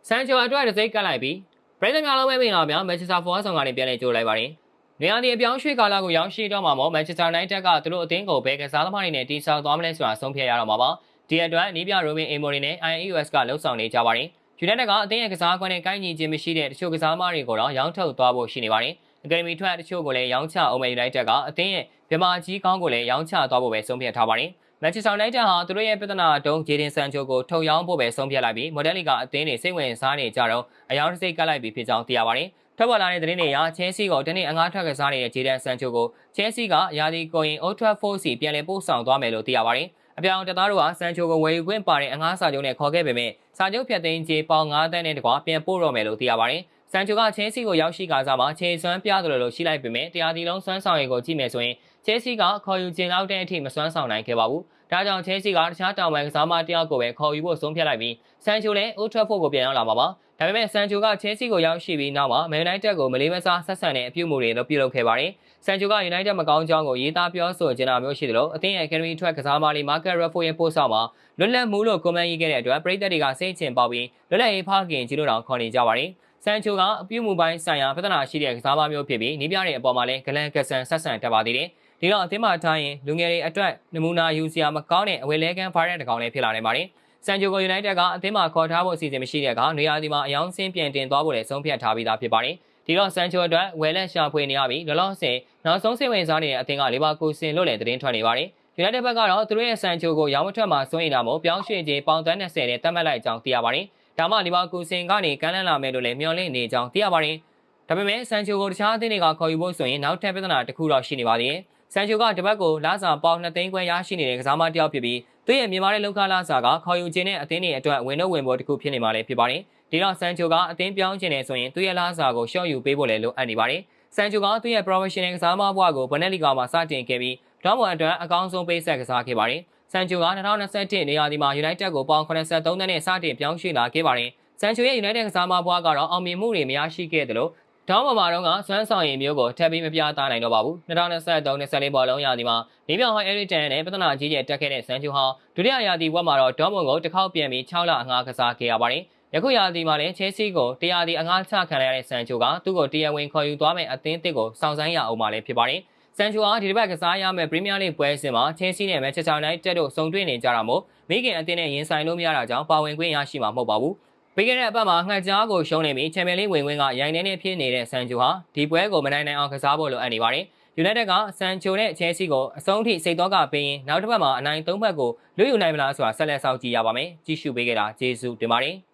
ဆန်ချိုအတွက်တစ်စိတ်ကတ်လိုက်ပြီးပြည်သူများလုံးပဲမင်္ဂလာများမန်ချက်စတာဖော်ဆောင်ကနေပြန်လည်ကြိုလိုက်ပါတယ်။နေရာဒီအပြောင်းရွှေ့ကာလကိုရောက်ရှိတော့မှာမို့မန်ချက်စတာနိုင်တက်ကသူတို့အသင်းကိုဘယ်ကစားသမားတွေနဲ့တီးဆောက်သွားမလဲဆိုတာဆုံးဖြတ်ရတော့မှာပါ။ဒီအတွက်နီးပြရိုဘင်အေမိုရီနဲ့ IAUS ကလှုပ်ဆောင်နေကြပါတယ်။ United ကအသင်းရဲ့ကစားကွက်နဲ့ကိုင်းညီခြင်းမရှိတဲ့တချို့ကစားသမားတွေကိုတော့ရောင်းထုတ်သွားဖို့ရှိနေပါတယ်။ Academy ထွက်တချို့ကိုလည်းရောင်းချအောင်မယ် United ကအသင်းရဲ့ဗမာကြီးကောင်းကိုလည်းရောင်းချသွားဖို့ပဲဆုံးဖြတ်ထားပါတယ်။ Manchester United ဟာသူတို့ရဲ့ပြဿနာတုံးဂျေဒင်ဆန်ချိုကိုထုတ်ရောင်းဖို့ပဲဆုံးဖြတ်လိုက်ပြီးမော်ဒယ်လီကအသင်းတွေစိတ်ဝင်စားနေကြတော့အယောင်တစ်စိတ်ကတ်လိုက်ပြီးဖြစ်ကြောင်းသိရပါတယ်။ထွက်ပေါ်လာတဲ့သတင်းတွေအရချဲစီကိုတနေ့အငှားထွက်ကစားနေတဲ့ဂျေဒန်ဆန်ချိုကိုချဲစီကယာဒီကိုရင် Old Trafford စီပြန်လည်ပို့ဆောင်သွားမယ်လို့သိရပါတယ်။အပြောင်တပ်သားတို့ကဆန်ချိုကိုဝယ်ယူခွင့်ပါတဲ့အငှားစာချုပ်နဲ့ခေါ်ခဲ့ပေမဲ့စာချုပ်ဖြတ်သိမ်းကြေးပေါင်9သန်းနဲ့တကွာပြန်ပို့တော့မယ်လို့သိရပါတယ်။ဆန်ချိုကချဲစီကိုရောက်ရှိကစားမှာခြေစွမ်းပြသလိုလိုရှိလိုက်ပေမဲ့တရားဒီလုံးစွမ်းဆောင်ရည်ကိုကြည့်မယ်ဆိုရင်ချဲစီကခေါ်ယူခြင်းလောက်တဲ့အထိမစွမ်းဆောင်နိုင်ခဲ့ပါဘူး။ဒါကြောင့်ချဲစီကတခြားတောင်ပန်ကစားမတယောက်ကိုပဲခေါ်ယူဖို့ဆုံးဖြတ်လိုက်ပြီးဆန်ချိုလည်း Old Trafford ကိုပြန်ရောက်လာမှာပါ။ဒါပေမဲ့ဆန်ချိုကချဲစီကိုရောက်ရှိပြီးနောက်မှာမန်ယူနိုက်တက်ကိုမလေးမစားဆက်ဆံတဲ့အပြုအမူတွေပြုလုပ်ခဲ့ပါတယ်။ဆန်ချိုကယူနိုက်တက်မကောင်းကြောင်းကိုရေးသားပြောဆိုချင်တာမျိုးရှိတယ်လို့အသင်းရဲ့ Academy ထွက်ကစားမလေး Market Rafford ရဲ့ပို့ဆောင်မှာလွတ်လပ်မှုလို့ကွန်မန့်ရေးခဲ့တဲ့အတွက်ပြည်သက်တွေကစိတ်ချင်ပေါက်ပြီးလွတ်လပ်ရေးဖခင်ကြီးလို့တောင်ခေါ်နေကြပါတယ်။ဆန်ချိုကအပြုအမူပိုင်းဆိုင်ရာပြဿနာရှိတဲ့ကစားမမျိုးဖြစ်ပြီးနီးပြတဲ့အပေါ်မှာလည်းဂလန်ကဆန်ဆက်ဆံတတ်ပါသေးတယ်။ဒီတော့အသင်းမှာထားရင်လူငယ်တွေအတွက်နမူနာယူစရာမကောင်းတဲ့အဝေလဲကန်းဖားတဲ့တကောင်လည်းဖြစ်လာနိုင်ပါတယ်။ဆန်ချိုကိုယူနိုက်တက်ကအသင်းမှာခေါ်ထားဖို့အစီအစဉ်မရှိတဲ့အခါနေရာဒီမှာအယောင်စင်းပြန်တင်သွားဖို့လည်းဆုံးဖြတ်ထားပြီးသားဖြစ်ပါတယ်။ဒီတော့ဆန်ချိုအတွက်ဝယ်လက်ရှာဖွေနေရပြီးလောလောဆယ်နောက်ဆုံးစိတ်ဝင်စားနေတဲ့အသင်းကလီဗာပူးဆင်လို့လည်းသတင်းထွက်နေပါတယ်။ United ဘက်ကတော့သူတို့ရဲ့ဆန်ချိုကိုရောင်းမထွက်မှာစိုးရိမ်တာမို့ပြောင်းရွှေ့ခြင်းပေါင်30နဲ့တတ်မှတ်လိုက်ကြောင်းသိရပါတယ်။ဒါမှလီဗာပူးဆင်ကနေကမ်းလှမ်းလာမယ်လို့လည်းမျှော်လင့်နေကြောင်းသိရပါတယ်။ဒါပေမဲ့ဆန်ချိုကိုတခြားအသင်းတွေကခေါ်ယူဖို့ဆိုရင်နောက်ထပ်ပြဿနာတစ်ခုတော့ရှိနေပါသေးတယ်။ဆန်ချိုကတပတ်ကိုလစာပေါင်2သိန်းခွဲရရှိနေတဲ့ကစားမတစ်ယောက်ဖြစ်ပြီးသူ့ရဲ့မြန်မာတဲ့လောက်ခလစာကခေါ်ယူခြင်းနဲ့အသင်းတွေအတွက်ဝင်တော့ဝင်ဖို့တစ်ခုဖြစ်နေမှာလည်းဖြစ်ပါတယ်။ဒီတော့ဆန်ချိုကအသင်းပြောင်းခြင်းနဲ့ဆိုရင်သူ့ရဲ့လစာကိုရှော့ယူပေးဖို့လည်းလိုအပ်နေပါတယ်။ဆန်ချိုကသူ့ရဲ့ professional ကစားမဘဝကိုဘွန်ဒက်လီဂါမှာစတင်ခဲ့ပြီးဒေါမွန်အတွက်အကောင်းဆုံးပေးဆက်ကစားခဲ့ပါတယ်။ဆန်ချိုက2021နေရာဒီမှာ United ကိုပေါင်83သန်းနဲ့စတင်ပြောင်းရွှေ့လာခဲ့ပါတယ်။ဆန်ချိုရဲ့ United ကစားမဘဝကတော့အောင်မြင်မှုတွေမရရှိခဲ့တယ်လို့ဒေါမွန်မှာတော့စွမ်းဆောင်ရည်မျိုးကိုထပ်ပြီးမပြသနိုင်တော့ပါဘူး။2023-24ဘောလုံးရာသီမှာနေပြောင်ဟော် Eric Ten နဲ့ပြဿနာကြီးကျယ်တက်ခဲ့တဲ့ဆန်ချိုဟာဒုတိယရာသီဘဝမှာတော့ဒေါမွန်ကိုတစ်ခေါက်ပြန်ပြီး6လအငှားကစားခဲ့ရပါတယ်။ယခုရာသီမှာလည်းချဲစီကိုတရားဒီအငှားချခံရတဲ့ဆန်ချိုကသူ့ကိုတရားဝင်ခေါ်ယူသွားမယ့်အသင်းအသစ်ကိုစောင့်ဆိုင်းရအောင်ပါလည်းဖြစ်ပါတယ်။ဆန်ချိုဟာဒီတစ်ပတ်ကစားရမယ့်ပရီးမီးယားလိပွဲစဉ်မှာချဲစီနဲ့မန်ချက်စတာယူနိုက်တက်တို့ဆုံတွေ့နေကြတာမို့မိခင်အသင်းနဲ့ရင်ဆိုင်လို့မရတာကြောင့်ပါဝင်ခွင့်ရရှိမှာမဟုတ်ပါဘူး။ပြီးခဲ့တဲ့အပတ်မှာငှက်ကြားကိုရှုံးနေပြီးချန်ပီယံလိဝင်ခွင့်ကရိုင်းနေဖြစ်နေတဲ့ဆန်ချိုဟာဒီပွဲကိုမနိုင်နိုင်အောင်ကစားဖို့လိုအပ်နေပါတယ်။ United ကဆန်ချိုနဲ့ချဲစီကိုအဆုံးထိစိတ်တော့ကပေးရင်နောက်တစ်ပတ်မှာအနိုင်3ဘက်ကိုလွတ်ယူနိုင်မလားဆိုတာဆက်လက်စောင့်ကြည့်ရပါမယ်။ကြည့်ရှုပေးကြတာကျေးဇူးတင်ပါတယ်။